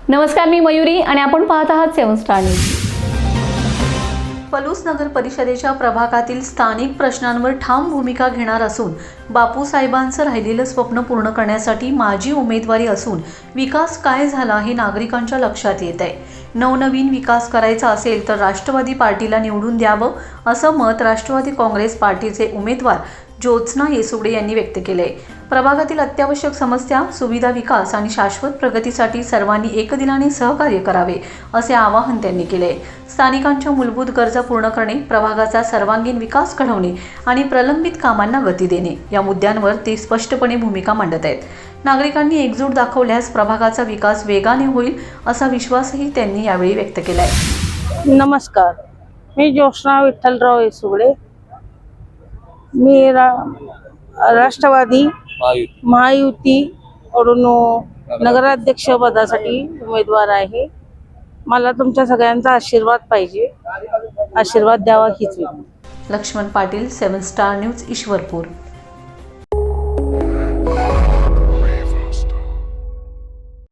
नमस्कार, मी मयुरी आणि आपण पाहत आहात 7 स्टार न्यूज। पलूस नगर परिषदेच्या प्रभागातील स्थानिक प्रश्नांवर ठाम भूमिका घेणार असून बापूसाहेबांचं राहिलेलं स्वप्न पूर्ण करण्यासाठी माझी उमेदवारी असून विकास काय झाला हे नागरिकांच्या लक्षात येत आहे। नवनवीन विकास करायचा असेल तर राष्ट्रवादी पार्टीला निवडून द्यावं असं मत राष्ट्रवादी काँग्रेस पार्टीचे उमेदवार ज्योत्स्ना येसुगडे यांनी व्यक्त केले। प्रभागातील अत्यावश्यक समस्या, सुविधा विकास आणि शाश्वत प्रगतीसाठी सर्वांनी एकदिलाने सहकार्य करावे असे आवाहन त्यांनी केले। स्थानिकांच्या मूलभूत गरजा पूर्ण करणे, प्रभागाचा सर्वांगीण विकास घडवणे आणि प्रलंबित कामांना गती देणे या मुद्द्यांवर ते स्पष्टपणे भूमिका मांडत आहेत। नागरिकांनी एकजूट दाखवल्यास प्रभागाचा विकास वेगाने होईल असा विश्वासही त्यांनी यावेळी व्यक्त केला आहे। नमस्कार, मी ज्योत्स्ना विठ्ठलराव येसुगडे। मी राष्ट्रवादी महायुतीकडून नगराध्यक्ष पदासाठी उमेदवार आहे। मला तुमच्या सगळ्यांचा आशीर्वाद पाहिजे, आशीर्वाद द्यावा हीच विनंती। Laxman Patil, 7 star news, Ishwarpur.